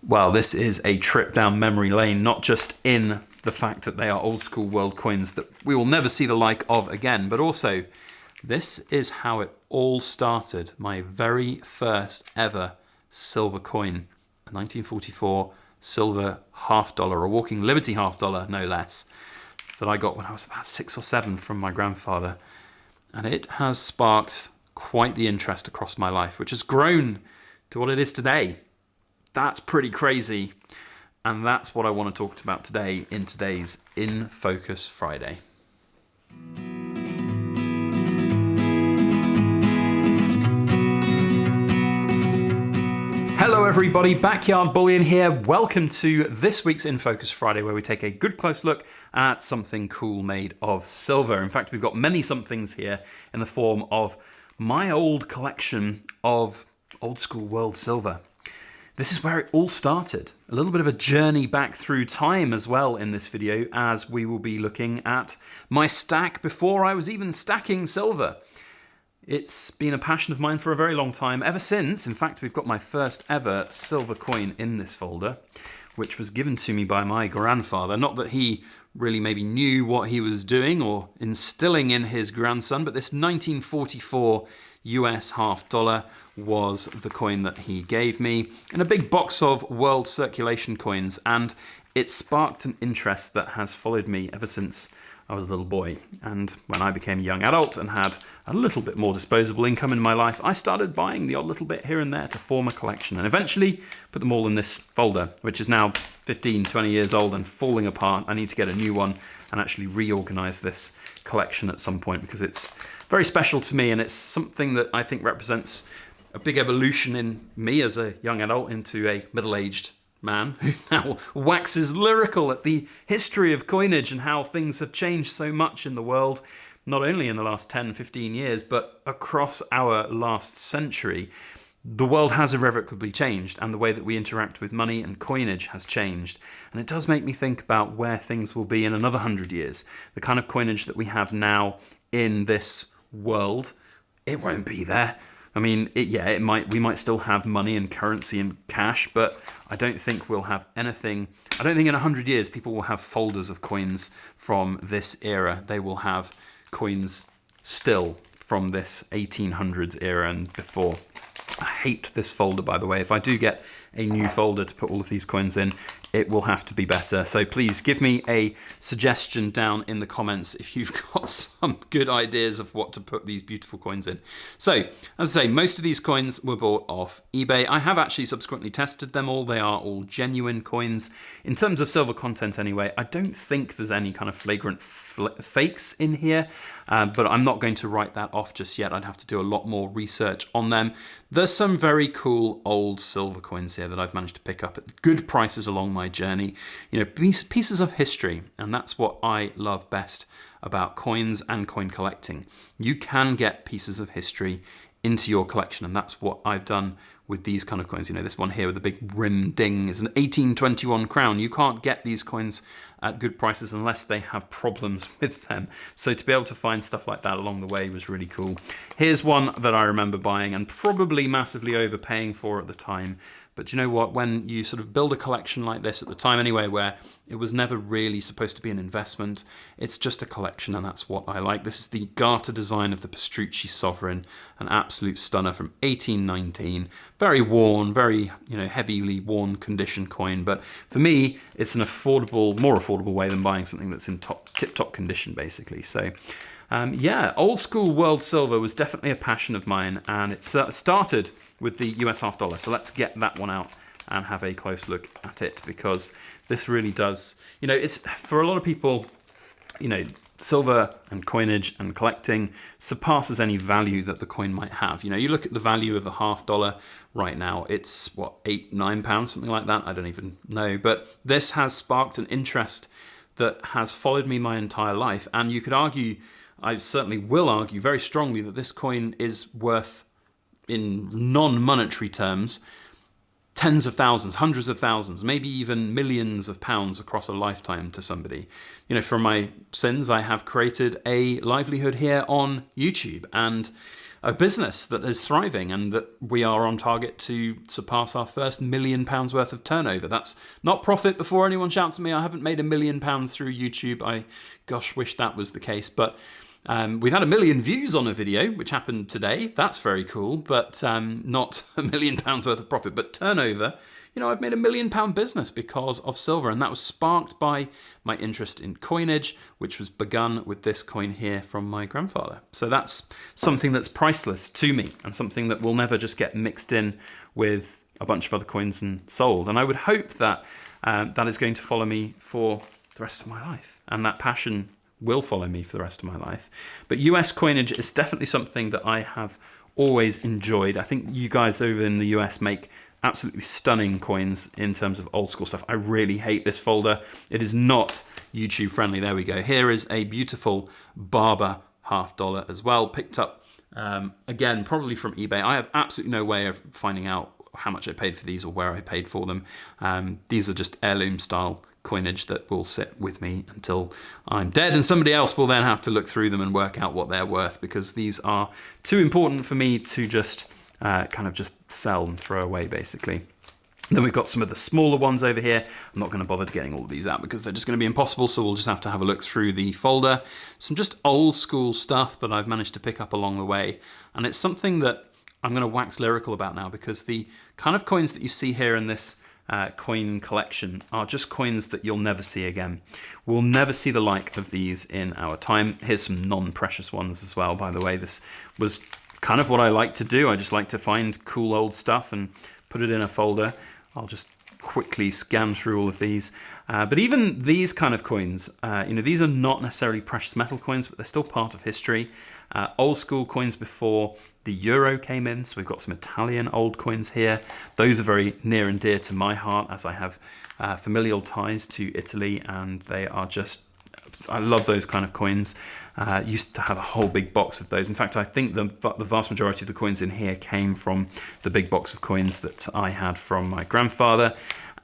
Well, this is a trip down memory lane, not just in the fact that they are old school world coins that we will never see the like of again, but also this is how it all started. My very first ever silver coin, a 1944 silver $half-dollar, a Walking Liberty $half-dollar, no less, that I got when I was about 6 or 7 from my grandfather. And it has sparked quite the interest across my life, which has grown to what it is today. That's pretty crazy. And that's what I want to talk about today in today's In Focus Friday. Hello everybody, Backyard Bullion here. Welcome to this week's In Focus Friday, where we take a good close look at something cool made of silver. In fact, we've got many somethings here in the form of my old collection of old school world silver. This is where it all started. A little bit of a journey back through time as well in this video, as we will be looking at my stack before I was even stacking silver. It's been a passion of mine for a very long time, ever since. In fact, we've got my first ever silver coin in this folder, which was given to me by my grandfather. Not that he really maybe knew what he was doing or instilling in his grandson, but this 1944 US $half-dollar was the coin that he gave me in a big box of world circulation coins, and it sparked an interest that has followed me ever since I was a little boy. And when I became a young adult and had a little bit more disposable income in my life, I started buying the odd little bit here and there to form a collection, and eventually put them all in this folder, which is now 15, 20 years old and falling apart. I need to get a new one and actually reorganize this collection at some point, because it's very special to me, and it's something that I think represents a big evolution in me as a young adult into a middle-aged man who now waxes lyrical at the history of coinage and how things have changed so much in the world, not only in the last 10, 15 years, but across our last century. The world has irrevocably changed, and the way that we interact with money and coinage has changed. And it does make me think about where things will be in another 100 years. The kind of coinage that we have now in this world, it won't be there. I mean, we might still have money and currency and cash, but I don't think we'll have anything. I don't think in 100 years people will have folders of coins from this era. They will have coins still from this 1800s era and before. I hate this folder, by the way. If I do get a new folder to put all of these coins in, it will have to be better. So please give me a suggestion down in the comments if you've got some good ideas of what to put these beautiful coins in. So, as I say, most of these coins were bought off eBay. I have actually subsequently tested them all. They are all genuine coins. In terms of silver content anyway, I don't think there's any kind of flagrant fakes in here, but I'm not going to write that off just yet. I'd have to do a lot more research on them. There's some very cool old silver coins here that I've managed to pick up at good prices along my journey. You know, pieces of history, and that's what I love best about coins and coin collecting. You can get pieces of history into your collection, and that's what I've done with these kind of coins. You know, this one here with the big rim ding is an 1821 crown. You can't get these coins at good prices unless they have problems with them. So to be able to find stuff like that along the way was really cool. Here's one that I remember buying and probably massively overpaying for at the time. But you know what, when you sort of build a collection like this at the time anyway, where it was never really supposed to be an investment, it's just a collection, and that's what I like. This is the garter design of the Pastrucci Sovereign, an absolute stunner from 1819. Very worn, very heavily worn condition coin, but for me, it's an affordable, more affordable way than buying something that's in tip-top condition, basically. So yeah, old school world silver was definitely a passion of mine, and it started with the US $half-dollar. So let's get that one out and have a close look at it, because this really does, it's for a lot of people, silver and coinage and collecting surpasses any value that the coin might have. You look at the value of a $half-dollar right now, it's what, £8-9, something like that. I don't even know, but this has sparked an interest that has followed me my entire life. And you could argue, I certainly will argue very strongly, that this coin is worth, in non-monetary terms, tens of thousands, hundreds of thousands, maybe even millions of pounds across a lifetime to somebody. For my sins, I have created a livelihood here on YouTube, and a business that is thriving and that we are on target to surpass our first £1 million worth of turnover. That's not profit before anyone shouts at me. I haven't made £1 million through YouTube. I, gosh, wish that was the case. But we've had 1 million views on a video, which happened today. That's very cool, but not £1 million worth of profit. But turnover, you know, I've made £1 million business because of silver, and that was sparked by my interest in coinage, which was begun with this coin here from my grandfather. So that's something that's priceless to me and something that will never just get mixed in with a bunch of other coins and sold. And I would hope that that is going to follow me for the rest of my life, and that passion will follow me for the rest of my life. But US coinage is definitely something that I have always enjoyed. I think you guys over in the US make absolutely stunning coins in terms of old school stuff. I really hate this folder. It is not YouTube friendly. There we go. Here is a beautiful Barber $50 as well, picked up again probably from eBay. I have absolutely no way of finding out how much I paid for these or where I paid for them. These are just heirloom style coinage that will sit with me until I'm dead, and somebody else will then have to look through them and work out what they're worth, because these are too important for me to just kind of just sell and throw away, basically. Then we've got some of the smaller ones over here. I'm not going to bother getting all of these out because they're just going to be impossible, so we'll just have to have a look through the folder. Some just old school stuff that I've managed to pick up along the way, and it's something that I'm going to wax lyrical about now, because the kind of coins that you see here in this coin collection are just coins that you'll never see again. We'll never see the like of these in our time. Here's some non-precious ones as well, by the way. This was kind of what I like to do. I just like to find cool old stuff and put it in a folder. I'll just quickly scan through all of these. But even these kind of coins, you know, these are not necessarily precious metal coins, but they're still part of history. Old school coins before the euro came in, so we've got some Italian old coins here. Those are very near and dear to my heart, as I have familial ties to Italy, and they are just, I love those kind of coins. Used to have a whole big box of those. In fact, I think the vast majority of the coins in here came from the big box of coins that I had from my grandfather.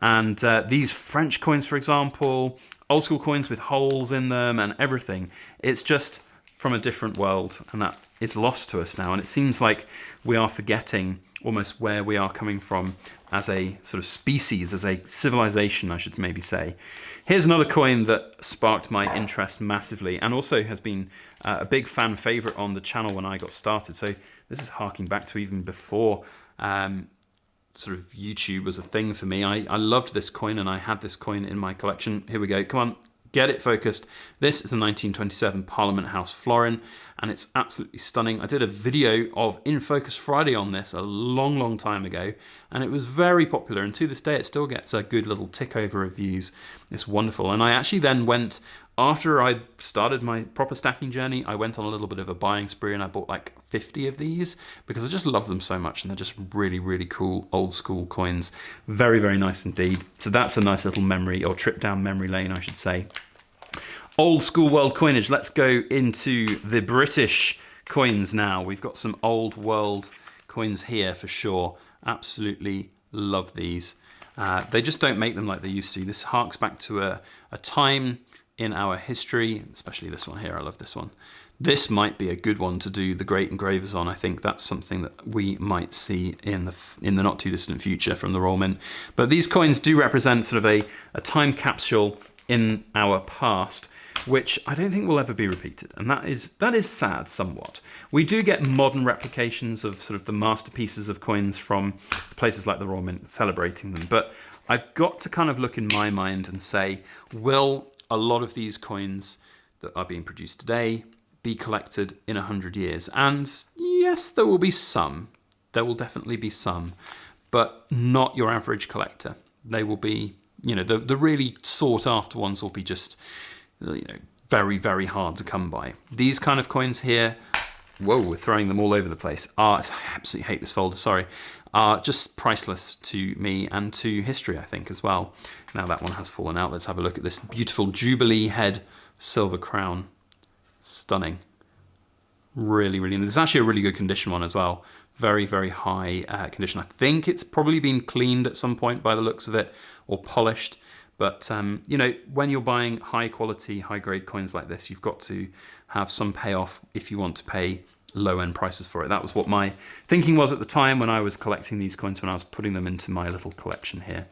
And these French coins, for example, old school coins with holes in them and everything. It's just from a different world, and that is lost to us now. And it seems like we are forgetting almost where we are coming from as a sort of species, as a civilization, I should maybe say. Here's another coin that sparked my interest massively, and also has been a big fan favorite on the channel when I got started. So this is harking back to even before sort of YouTube was a thing for me. I loved this coin, and I had this coin in my collection. Here we go. Come on. Get it focused. This is a 1927 Parliament House florin, and it's absolutely stunning. I did a video of In Focus Friday on this a long, long time ago, and it was very popular, and to this day it still gets a good little tick over of views. It's wonderful. And I actually then went, after I started my proper stacking journey, I went on a little bit of a buying spree, and I bought like 50 of these because I just love them so much, and they're just really, really cool old school coins. Very, very nice indeed. So that's a nice little memory, or trip down memory lane, I should say. Old school world coinage. Let's go into the British coins now. We've got some old world coins here for sure. Absolutely love these. They just don't make them like they used to. This harks back to a time in our history, especially this one here. I love this one. This might be a good one to do the great engravers on. I think that's something that we might see in the not too distant future from the Royal Mint. But these coins do represent sort of a time capsule in our past, which I don't think will ever be repeated, and that is sad somewhat. We do get modern replications of sort of the masterpieces of coins from places like the Royal Mint celebrating them, but I've got to kind of look in my mind and say, will a lot of these coins that are being produced today be collected in 100 years? And yes, there will be some. There will definitely be some, but not your average collector. They will be, you know, the really sought after ones will be just, you know, very, very hard to come by. These kind of coins here, whoa, we're throwing them all over the place. I absolutely hate this folder, sorry. Are just priceless to me and to history, I think, as well. Now that one has fallen out. Let's have a look at this beautiful Jubilee head silver crown. Stunning. Really, really, and this is actually a really good condition one as well. Very, very high condition. I think it's probably been cleaned at some point by the looks of it, or polished. But, you know, when you're buying high quality, high grade coins like this, you've got to have some payoff if you want to pay low-end prices for it. That was what my thinking was at the time when I was collecting these coins, when I was putting them into my little collection here.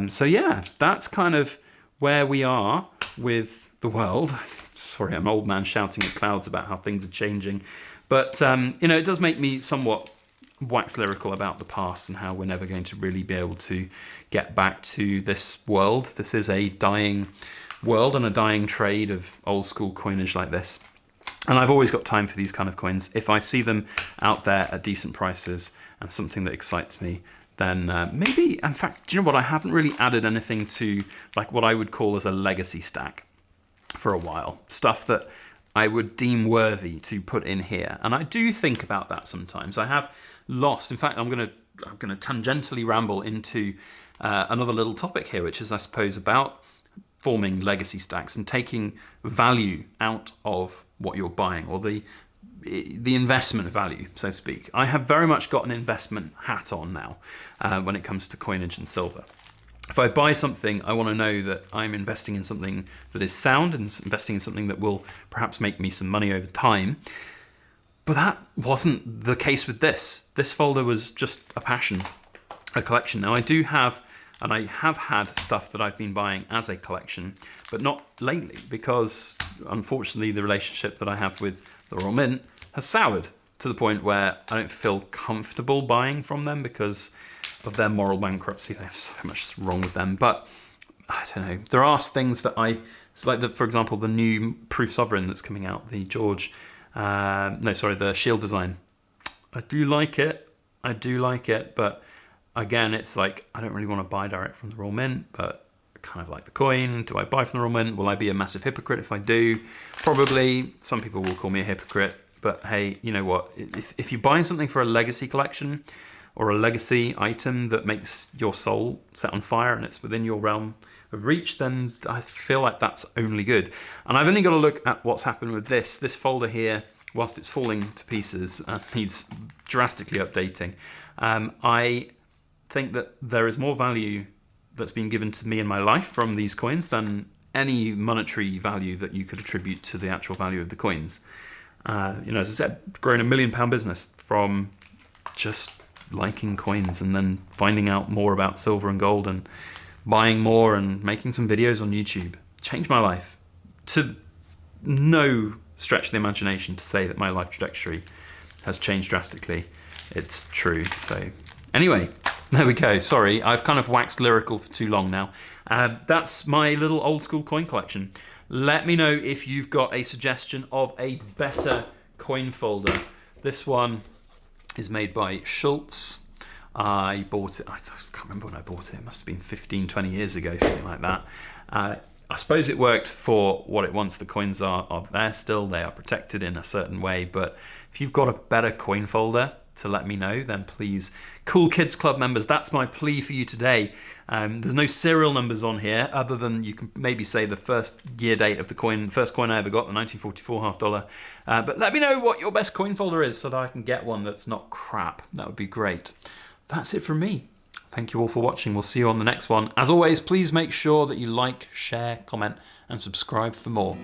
So yeah, that's kind of where we are with the world. Sorry, I'm an old man shouting at clouds about how things are changing. But, it does make me somewhat wax lyrical about the past and how we're never going to really be able to get back to this world. This is a dying world and a dying trade of old school coinage like this. And I've always got time for these kind of coins. If I see them out there at decent prices and something that excites me, then maybe, in fact, do you know what? I haven't really added anything to like what I would call as a legacy stack for a while. Stuff that I would deem worthy to put in here. And I do think about that sometimes. I have lost, in fact, I'm gonna tangentially ramble into another little topic here, which is, I suppose, about forming legacy stacks and taking value out of what you're buying, or the investment value, so to speak. I have very much got an investment hat on now when it comes to coinage and silver. If I buy something, I want to know that I'm investing in something that is sound and investing in something that will perhaps make me some money over time. But that wasn't the case with this. This folder was just a passion, a collection. Now I do have, and I have had stuff that I've been buying as a collection, but not lately, because unfortunately the relationship that I have with the Royal Mint has soured to the point where I don't feel comfortable buying from them because of their moral bankruptcy. They have so much wrong with them. But I don't know, there are things that for example, the new Proof Sovereign that's coming out, the the Shield design. I do like it, but again, it's like, I don't really want to buy direct from the Royal Mint, but I kind of like the coin. Do I buy from the Royal Mint? Will I be a massive hypocrite if I do? Probably. Some people will call me a hypocrite, but hey, you know what? If you're buying something for a legacy collection or a legacy item that makes your soul set on fire and it's within your realm of reach, then I feel like that's only good. And I've only got to look at what's happened with this folder here. Whilst it's falling to pieces, needs drastically updating. I think that there is more value that's been given to me in my life from these coins than any monetary value that you could attribute to the actual value of the coins. As I said, growing £1 million business from just liking coins and then finding out more about silver and gold and buying more and making some videos on YouTube. Changed my life to no stretch of the imagination to say that my life trajectory has changed drastically. It's true. So anyway, there we go. Sorry, I've kind of waxed lyrical for too long now. That's my little old school coin collection. Let me know if you've got a suggestion of a better coin folder. This one is made by Schultz. I bought it, I can't remember when I bought it. It must have been 15, 20 years ago, something like that. I suppose it worked for what it wants. The coins are there still. They are protected in a certain way. But if you've got a better coin folder to let me know, then please. Cool Kids Club members, that's my plea for you today. There's no serial numbers on here other than you can maybe say the first year date of the coin, first coin I ever got, the 1944 half dollar. But let me know what your best coin folder is so that I can get one that's not crap. That would be great. That's it from me. Thank you all for watching. We'll see you on the next one. As always, please make sure that you like, share, comment, and subscribe for more.